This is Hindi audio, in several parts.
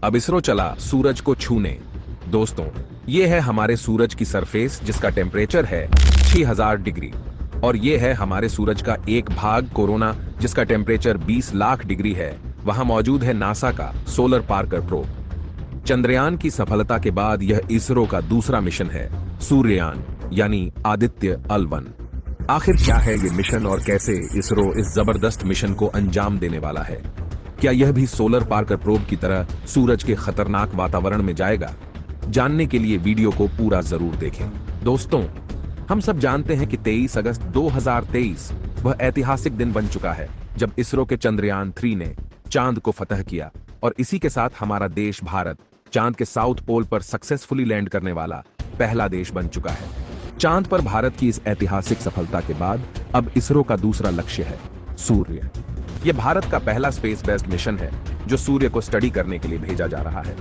अब इसरो चला सूरज को छूने। दोस्तों, ये है हमारे सूरज की सरफेस जिसका टेम्परेचर है 6000 डिग्री, और ये है हमारे सूरज का एक भाग कोरोना जिसका टेम्परेचर 20 लाख डिग्री है। वहां मौजूद है नासा का सोलर पार्कर प्रोब। चंद्रयान की सफलता के बाद यह इसरो का दूसरा मिशन है, सूर्ययान यानी आदित्य अल-1। आखिर क्या है ये मिशन और कैसे इसरो इस जबरदस्त मिशन को अंजाम देने वाला है? क्या यह भी सोलर पार्कर प्रोब की तरह सूरज के खतरनाक वातावरण में जाएगा? जानने के लिए वीडियो को पूरा जरूर देखें। दोस्तों, हम सब जानते हैं कि 23 अगस्त 2023 वह ऐतिहासिक दिन बन चुका है जब इसरो के चंद्रयान 3 ने चांद को फतह किया, और इसी के साथ हमारा देश भारत चांद के साउथ पोल पर सक्सेसफुली लैंड करने वाला पहला देश बन चुका है। चांद पर भारत की इस ऐतिहासिक सफलता के बाद अब इसरो का दूसरा लक्ष्य है सूर्य। यह भारत का पहला स्पेस बेस्ड मिशन है जो सूर्य को स्टडी करने के लिए भेजा जा रहा है।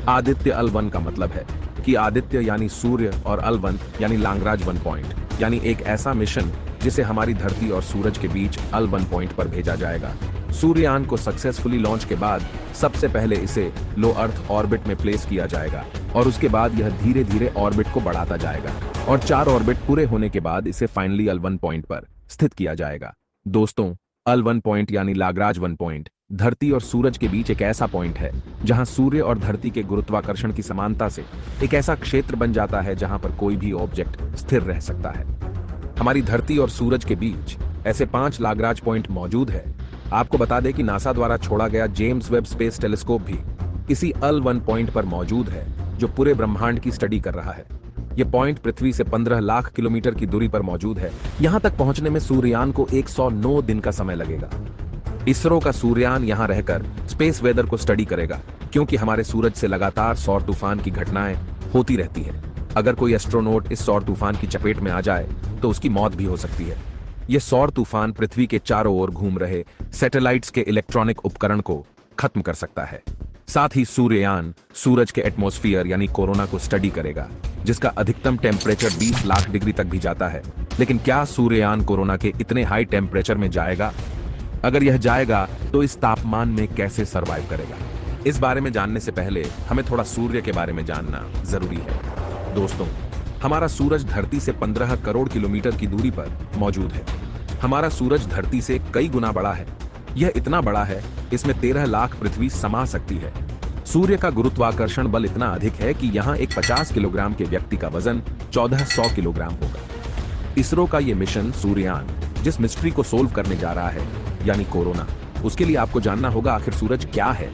आदित्य अल-1 का मतलब है कि आदित्य यानी सूर्य और अल-1 यानी लांगराज 1 पॉइंट, यानी एक ऐसा मिशन जिसे हमारी धरती और सूरज के बीच अल-1 पॉइंट पर भेजा जाएगा। सूर्ययान को सक्सेसफुली लॉन्च के बाद सबसे पहले इसे लो अर्थ ऑर्बिट में प्लेस किया जाएगा, और उसके बाद यह धीरे धीरे ऑर्बिट को बढ़ाता जाएगा, और 4 ऑर्बिट पूरे होने के बाद इसे फाइनली अल-1 पॉइंट पर स्थित किया जाएगा। दोस्तों, अल-1 पॉइंट यानी लाग्राज 1 पॉइंट धरती और सूरज के बीच एक ऐसा पॉइंट है जहां सूर्य और धरती के गुरुत्वाकर्षण की समानता से एक ऐसा क्षेत्र बन जाता है जहां पर कोई भी ऑब्जेक्ट स्थिर रह सकता है। हमारी धरती और सूरज के बीच ऐसे 5 लाग्राज पॉइंट मौजूद है। आपको बता दें कि नासा द्वारा छोड़ा गया जेम्स वेब स्पेस टेलीस्कोप भी इसी अल-1 पॉइंट पर मौजूद है जो पूरे ब्रह्मांड की स्टडी कर रहा है। यह पॉइंट पृथ्वी से 15 लाख किलोमीटर की दूरी पर मौजूद है। यहां तक पहुंचने में सूर्ययान को 109 दिन का समय लगेगा। इसरो का सूर्ययान यहां रहकर स्पेस वेदर को स्टडी करेगा, क्योंकि हमारे सूरज से लगातार सौर तूफान की घटनाएं होती रहती हैं। अगर कोई एस्ट्रोनॉट इस सौर तूफान की चपेट में आ जाए तो उसकी मौत भी हो सकती है। यह सौर तूफान पृथ्वी के चारों ओर घूम रहे सैटेलाइट्स के इलेक्ट्रॉनिक उपकरण को खत्म कर सकता है। साथ ही सूर्ययान सूरज के एटमॉस्फेयर यानी कोरोना को स्टडी करेगा, जिसका अधिकतम टेम्परेचर 20 लाख डिग्री तक भी जाता है। लेकिन क्या सूर्ययान कोरोना के इतने हाई टेम्परेचर में जाएगा? अगर यह जाएगा तो इस तापमान में कैसे सरवाइव करेगा? इस बारे में जानने से पहले हमें थोड़ा सूर्य के बारे में जानना जरूरी है। दोस्तों, हमारा सूरज धरती से 15 करोड़ किलोमीटर की दूरी पर मौजूद है। हमारा सूरज धरती से कई गुना बड़ा है। यह इतना बड़ा है, इसमें 13 लाख पृथ्वी समा सकती है। सूर्य का गुरुत्वाकर्षण बल इतना अधिक है कि यहाँ एक 50 किलोग्राम के व्यक्ति का वजन 1400 किलोग्राम होगा। इसरो का यह मिशन सूर्ययान जिस मिस्ट्री को सोल्व करने जा रहा है यानी कोरोना, उसके लिए आपको जानना होगा आखिर सूरज क्या है।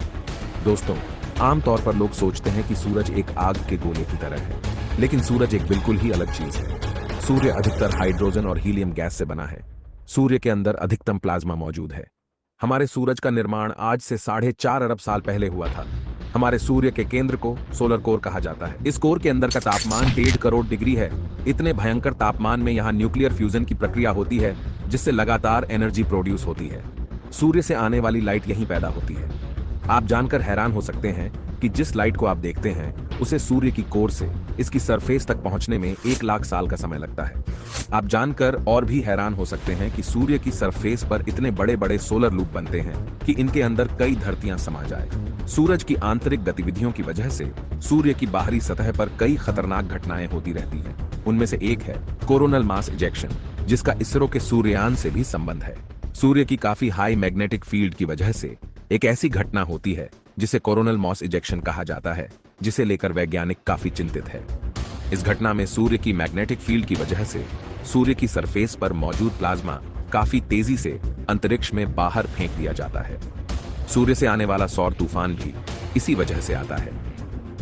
दोस्तों, आमतौर पर लोग सोचते हैं कि सूरज एक आग के गोले की तरह है, लेकिन सूरज एक बिल्कुल ही अलग चीज है। सूर्य अधिकतर हाइड्रोजन और हीलियम गैस से बना है। सूर्य के अंदर अधिकतम प्लाज्मा मौजूद है। हमारे सूरज का निर्माण आज से 4.5 अरब साल पहले हुआ था। हमारे सूर्य के केंद्र को सोलर कोर कहा जाता है। इस कोर के अंदर का तापमान 1.5 करोड़ डिग्री है। इतने भयंकर तापमान में यहाँ न्यूक्लियर फ्यूजन की प्रक्रिया होती है, जिससे लगातार एनर्जी प्रोड्यूस होती है। सूर्य से आने वाली लाइट यहीं पैदा होती है। आप जानकर हैरान हो सकते हैं कि जिस लाइट को आप देखते हैं उसे सूर्य की कोर से इसकी सरफेस तक पहुंचने में 1 लाख साल का समय लगता है। आप जानकर और भी हैरान हो सकते हैं कि सूर्य की सरफेस पर इतने बड़े बड़े सोलर लूप बनते हैं कि इनके अंदर कई धरतियां समा जाए। सूरज की आंतरिक गतिविधियों की वजह से सूर्य की बाहरी सतह पर कई खतरनाक घटनाएं होती रहती हैं। उनमें से एक है कोरोनल मास इजेक्शन, जिसका इसरो के सूर्ययान से भी संबंध है। सूर्य की काफी हाई मैग्नेटिक फील्ड की वजह से एक ऐसी घटना होती है जिसे कोरोनल मास इजेक्शन कहा जाता है, जिसे लेकर वैज्ञानिक काफी चिंतित है। इस घटना में सूर्य की मैग्नेटिक फील्ड की वजह से सूर्य की सरफेस पर मौजूद प्लाज्मा काफी तेजी से अंतरिक्ष में बाहर फेंक दिया जाता है। सूर्य से आने वाला सौर तूफान भी इसी वजह से आता है।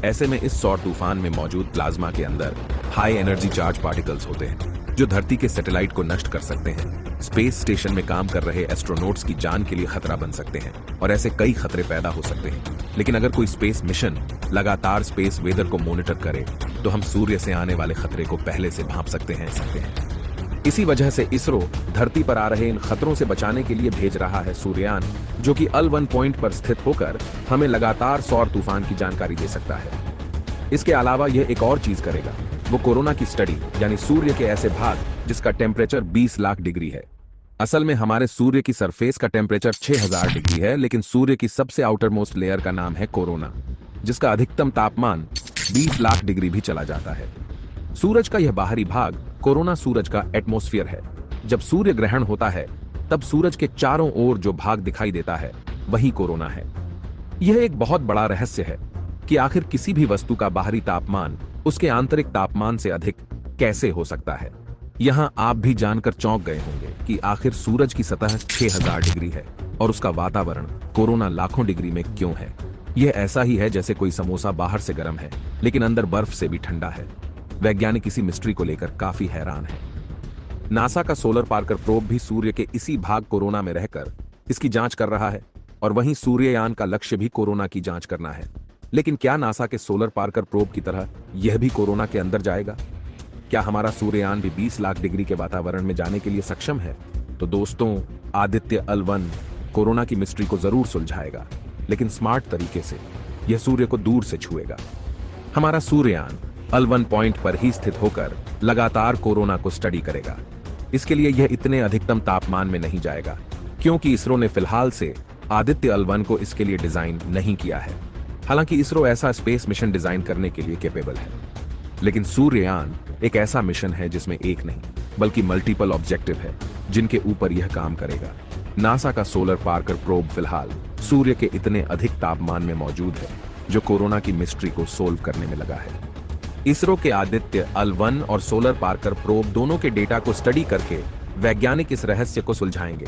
ऐसे में इस सौर तूफान में मौजूद प्लाज्मा के अंदर हाई एनर्जी चार्ज पार्टिकल्स होते हैं जो धरती के सैटेलाइट को नष्ट कर सकते हैं। स्पेस स्टेशन में काम कर रहे एस्ट्रोनॉट्स की जान के लिए खतरा बन सकते हैं, और ऐसे कई खतरे पैदा हो सकते हैं। लेकिन अगर कोई स्पेस मिशन लगातार स्पेस वेदर को मॉनिटर करे तो हम सूर्य से आने वाले खतरे को पहले से भांप सकते हैं। इसी वजह से इसरो धरती पर आ रहे इन खतरों से बचाने के लिए भेज रहा है सूर्ययान, जो कि अल-1 पॉइंट पर स्थित होकर हमें लगातार सौर तूफान की जानकारी दे सकता है। इसके अलावा यह एक और चीज करेगा, वो कोरोना की स्टडी यानी सूर्य के ऐसे भाग जिसका टेम्परेचर 20 लाख डिग्री है। असल में हमारे सूर्य की सरफेस का टेम्परेचर 6000 डिग्री है, लेकिन सूर्य की सबसे आउटर मोस्ट लेयर का नाम है कोरोना। जिसका अधिकतम तापमान 20 लाख डिग्री भी चला जाता है। सूरज का यह बाहरी भाग कोरोना सूरज का एटमॉस्फेयर है। जब सूर्य ग्रहण होता है तब सूरज के चारों ओर जो भाग दिखाई देता है वही कोरोना है। यह एक बहुत बड़ा रहस्य है कि आखिर किसी भी वस्तु का बाहरी तापमान उसके आंतरिक तापमान से अधिक कैसे हो सकता है। यहां आप भी जानकर चौंक गए होंगे कि आखिर सूरज की सतह 6000 डिग्री है और उसका वातावरण कोरोना लाखों डिग्री में क्यों है। यह ऐसा ही है जैसे कोई समोसा बाहर से गर्म है लेकिन अंदर बर्फ से भी ठंडा है। वैज्ञानिक इसी मिस्ट्री को लेकर काफी हैरान है। नासा का सोलर पार्कर प्रोब भी सूर्य के इसी भाग कोरोना में रहकर इसकी जांच कर रहा है और वहीं सूर्ययान का लक्ष्य भी कोरोना की जांच करना है। लेकिन क्या नासा के सोलर पार्कर प्रोब की तरह यह भी कोरोना के अंदर जाएगा? क्या हमारा सूर्ययान भी 20 लाख डिग्री के वातावरण में जाने के लिए सक्षम है? तो दोस्तों, आदित्य L1 कोरोना की मिस्ट्री को जरूर सुलझाएगा, लेकिन स्मार्ट तरीके से। यह सूर्य को दूर से छुएगा। हमारा सूर्ययान L1 पॉइंट पर ही स्थित होकर लगातार कोरोना को स्टडी करेगा। इसके लिए यह इतने अधिकतम तापमान में नहीं जाएगा, क्योंकि इसरो ने फिलहाल से आदित्य L1 को इसके लिए डिजाइन नहीं किया है। हालांकि इसरो ऐसा स्पेस मिशन डिजाइन करने के लिए कैपेबल है, लेकिन सूर्ययान एक ऐसा मिशन है जिसमें एक नहीं बल्कि मल्टीपल ऑब्जेक्टिव है जिनके ऊपर यह काम करेगा। नासा का सोलर पार्कर प्रोब फिलहाल सूर्य के इतने अधिक तापमान में मौजूद है जो कोरोना की मिस्ट्री को सोल्व करने में लगा है। इसरो के आदित्य L1 और सोलर पार्कर प्रोब दोनों के डेटा को स्टडी करके वैज्ञानिक इस रहस्य को सुलझाएंगे।